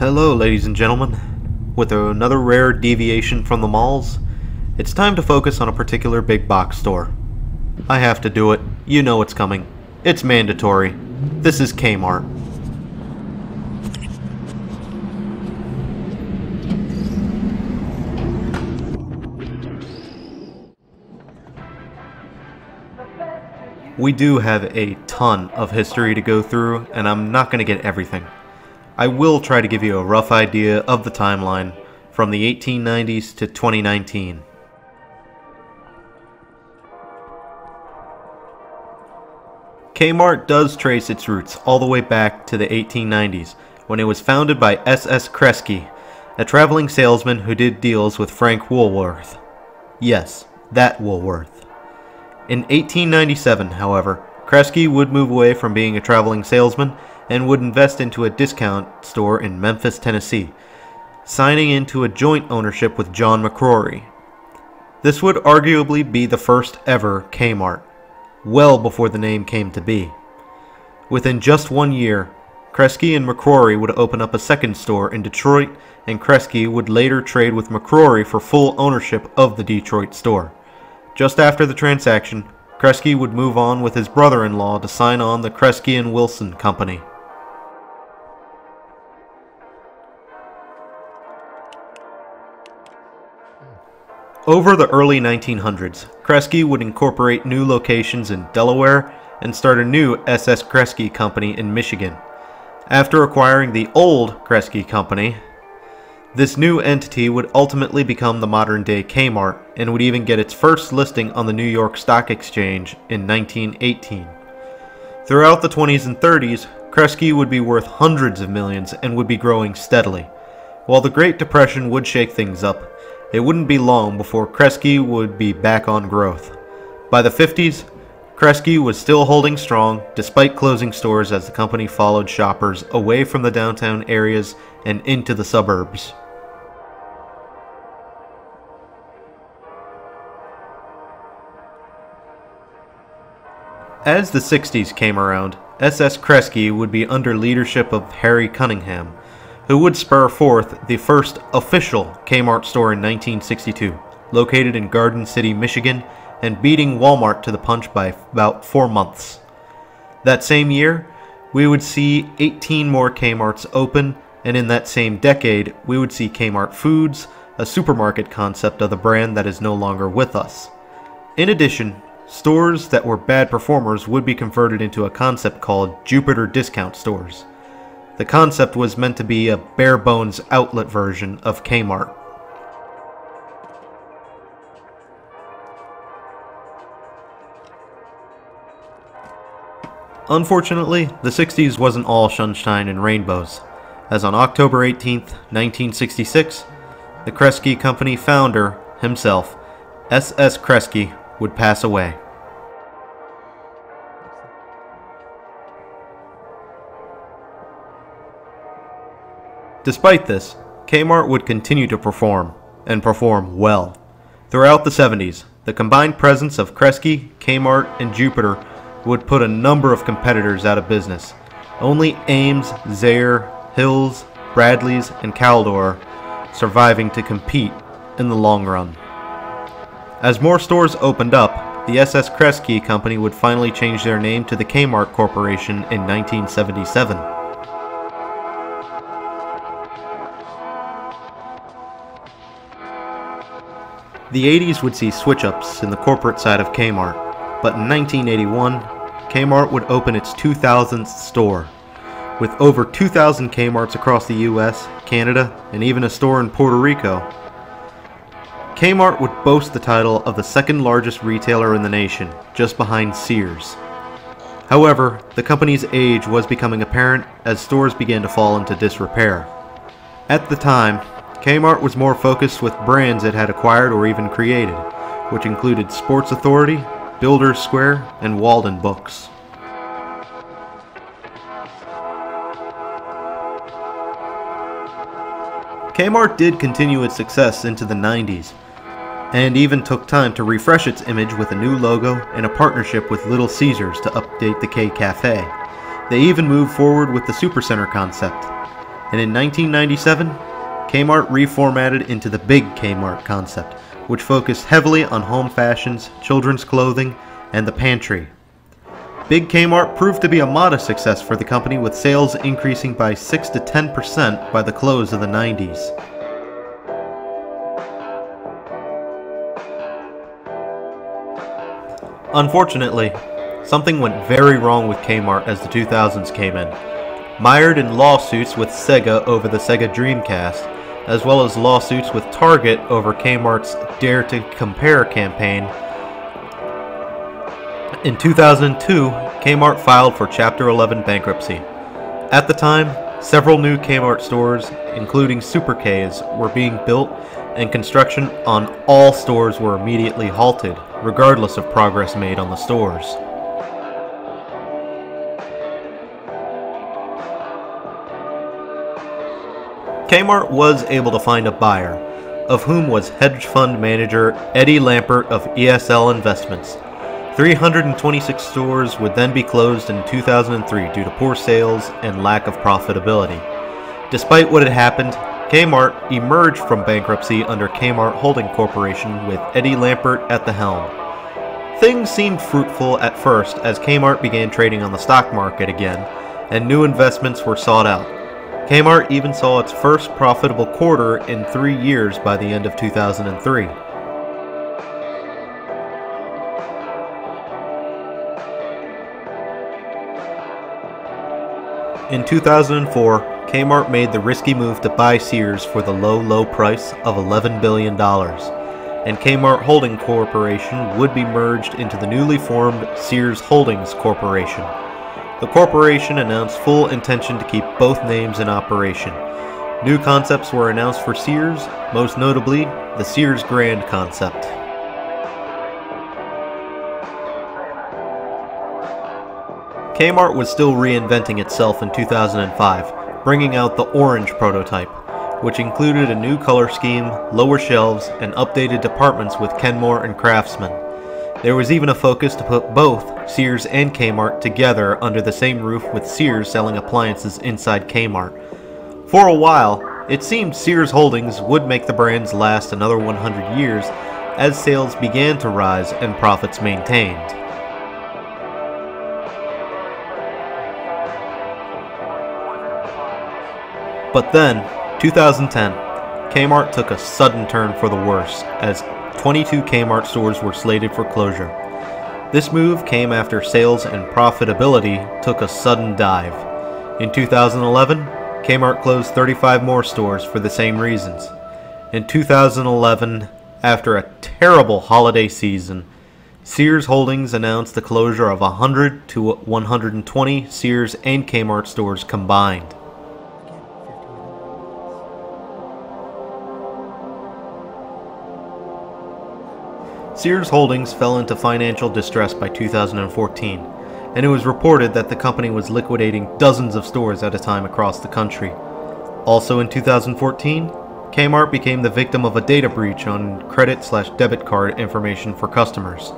Hello, ladies and gentlemen. With another rare deviation from the malls, it's time to focus on a particular big box store. I have to do it. You know it's coming. It's mandatory. This is Kmart. We do have a ton of history to go through, and I'm not going to get everything. I will try to give you a rough idea of the timeline from the 1890s to 2019. Kmart does trace its roots all the way back to the 1890s, when it was founded by S.S. Kresge, a traveling salesman who did deals with Frank Woolworth. Yes, that Woolworth. In 1897, however, Kresge would move away from being a traveling salesman and would invest into a discount store in Memphis, Tennessee, signing into a joint ownership with John McCrory. This would arguably be the first ever Kmart, well before the name came to be. Within just 1 year, Kresge and McCrory would open up a second store in Detroit, and Kresge would later trade with McCrory for full ownership of the Detroit store. Just after the transaction, Kresge would move on with his brother-in-law to sign on the Kresge & Wilson Company. Over the early 1900s, Kresge would incorporate new locations in Delaware and start a new S.S. Kresge Company in Michigan. After acquiring the old Kresge Company, this new entity would ultimately become the modern-day Kmart and would even get its first listing on the New York Stock Exchange in 1918. Throughout the 20s and 30s, Kresge would be worth hundreds of millions and would be growing steadily. While the Great Depression would shake things up, it wouldn't be long before Kresge would be back on growth. By the 50s, Kresge was still holding strong despite closing stores as the company followed shoppers away from the downtown areas and into the suburbs. As the 60s came around, S.S. Kresge would be under leadership of Harry Cunningham, who would spur forth the first official Kmart store in 1962, located in Garden City, Michigan, and beating Walmart to the punch by about 4 months. That same year, we would see 18 more Kmarts open, and in that same decade, we would see Kmart Foods, a supermarket concept of the brand that is no longer with us. In addition, stores that were bad performers would be converted into a concept called Jupiter Discount Stores. The concept was meant to be a bare-bones outlet version of Kmart. Unfortunately, the 60s wasn't all sunshine and rainbows, as on October 18, 1966, the Kresge Company founder himself, S.S. Kresge, would pass away. Despite this, Kmart would continue to perform, and perform well. Throughout the 70s, the combined presence of Kresge, Kmart, and Jupiter would put a number of competitors out of business. Only Ames, Zayre, Hills, Bradley's, and Caldor surviving to compete in the long run. As more stores opened up, the S.S. Kresge Company would finally change their name to the Kmart Corporation in 1977. The 80s would see switch-ups in the corporate side of Kmart, but in 1981, Kmart would open its 2000th store. With over 2,000 Kmarts across the US, Canada, and even a store in Puerto Rico, Kmart would boast the title of the second largest retailer in the nation, just behind Sears. However, the company's age was becoming apparent as stores began to fall into disrepair. At the time, Kmart was more focused with brands it had acquired or even created, which included Sports Authority, Builders Square, and Walden Books. Kmart did continue its success into the 90s, and even took time to refresh its image with a new logo and a partnership with Little Caesars to update the K Cafe. They even moved forward with the Supercenter concept. and in 1997, Kmart reformatted into the Big Kmart concept, which focused heavily on home fashions, children's clothing, and the pantry. Big Kmart proved to be a modest success for the company, with sales increasing by 6 to 10% by the close of the 90s. Unfortunately, something went very wrong with Kmart as the 2000s came in. Mired in lawsuits with Sega over the Sega Dreamcast, as well as lawsuits with Target over Kmart's Dare to Compare campaign, in 2002, Kmart filed for Chapter 11 bankruptcy. At the time, several new Kmart stores, including Super K's, were being built, and construction on all stores were immediately halted, regardless of progress made on the stores. Kmart was able to find a buyer, of whom was hedge fund manager Eddie Lampert of ESL Investments. 326 stores would then be closed in 2003 due to poor sales and lack of profitability. Despite what had happened, Kmart emerged from bankruptcy under Kmart Holding Corporation with Eddie Lampert at the helm. Things seemed fruitful at first as Kmart began trading on the stock market again, and new investments were sought out. Kmart even saw its first profitable quarter in 3 years by the end of 2003. In 2004, Kmart made the risky move to buy Sears for the low price of $11 billion, and Kmart Holding Corporation would be merged into the newly formed Sears Holdings Corporation. The corporation announced full intention to keep both names in operation. New concepts were announced for Sears, most notably the Sears Grand concept. Kmart was still reinventing itself in 2005, bringing out the Orange prototype, which included a new color scheme, lower shelves, and updated departments with Kenmore and Craftsman. There was even a focus to put both Sears and Kmart together under the same roof, with Sears selling appliances inside Kmart. For a while, it seemed Sears Holdings would make the brands last another 100 years as sales began to rise and profits maintained. But then, 2010, Kmart took a sudden turn for the worse, as 22 Kmart stores were slated for closure. This move came after sales and profitability took a sudden dive. In 2011, Kmart closed 35 more stores for the same reasons. In 2011, after a terrible holiday season, Sears Holdings announced the closure of 100 to 120 Sears and Kmart stores combined. Sears Holdings fell into financial distress by 2014, and it was reported that the company was liquidating dozens of stores at a time across the country. Also in 2014, Kmart became the victim of a data breach on credit/debit card information for customers,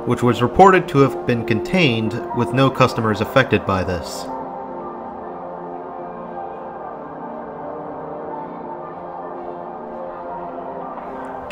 which was reported to have been contained with no customers affected by this.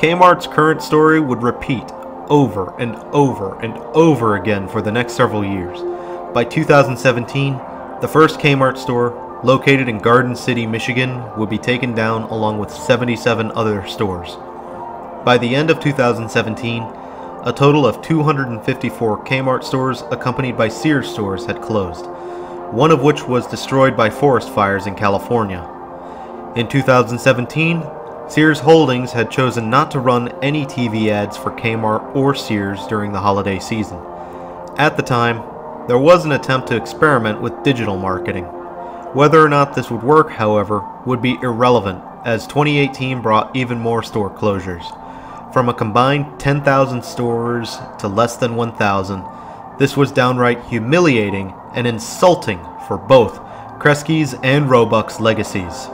Kmart's current story would repeat over and over and over again for the next several years. By 2017, the first Kmart store, located in Garden City, Michigan, would be taken down along with 77 other stores. By the end of 2017, a total of 254 Kmart stores accompanied by Sears stores had closed, one of which was destroyed by forest fires in California. In 2017, Sears Holdings had chosen not to run any TV ads for Kmart or Sears during the holiday season. At the time, there was an attempt to experiment with digital marketing. Whether or not this would work, however, would be irrelevant, as 2018 brought even more store closures. From a combined 10,000 stores to less than 1,000, this was downright humiliating and insulting for both Kresge's and Roebuck's legacies.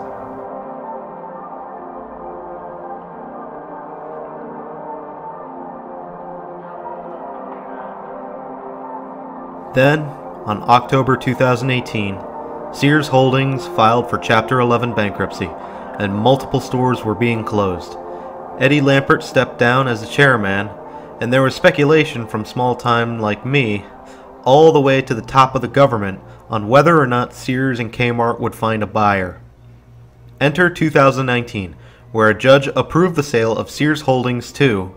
Then, on October 2018, Sears Holdings filed for Chapter 11 bankruptcy, and multiple stores were being closed. Eddie Lampert stepped down as the chairman, and there was speculation from small-time like me all the way to the top of the government on whether or not Sears and Kmart would find a buyer. Enter 2019, where a judge approved the sale of Sears Holdings to...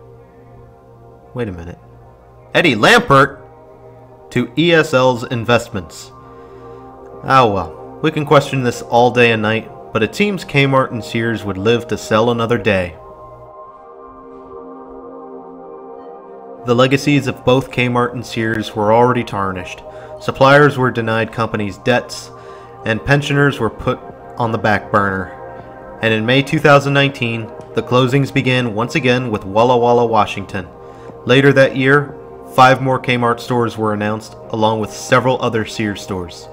Wait a minute. Eddie Lampert? To ESL's Investments. Oh well, we can question this all day and night, but it seems Kmart and Sears would live to sell another day. The legacies of both Kmart and Sears were already tarnished. Suppliers were denied companies' debts, and pensioners were put on the back burner. And in May 2019, the closings began once again with Walla Walla, Washington. Later that year, 5 more Kmart stores were announced, along with several other Sears stores.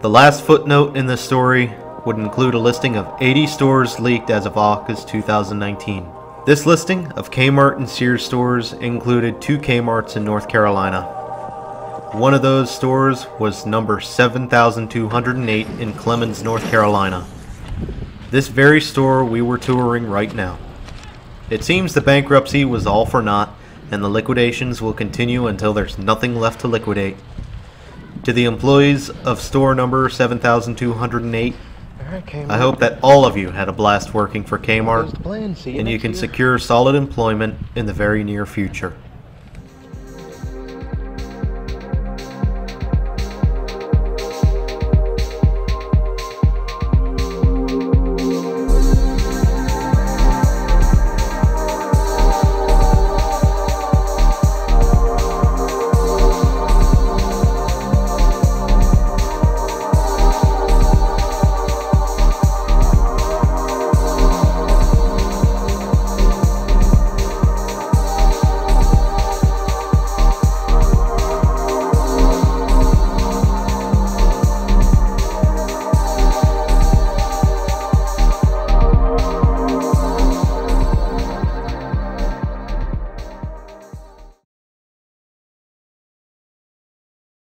The last footnote in this story would include a listing of 80 stores leaked as of August 2019. This listing of Kmart and Sears stores included 2 Kmarts in North Carolina. One of those stores was number 7208 in Clemens, North Carolina. This very store we were touring right now. It seems the bankruptcy was all for naught, and the liquidations will continue until there's nothing left to liquidate. To the employees of store number 7208, I hope that all of you had a blast working for Kmart, and you can secure solid employment in the very near future.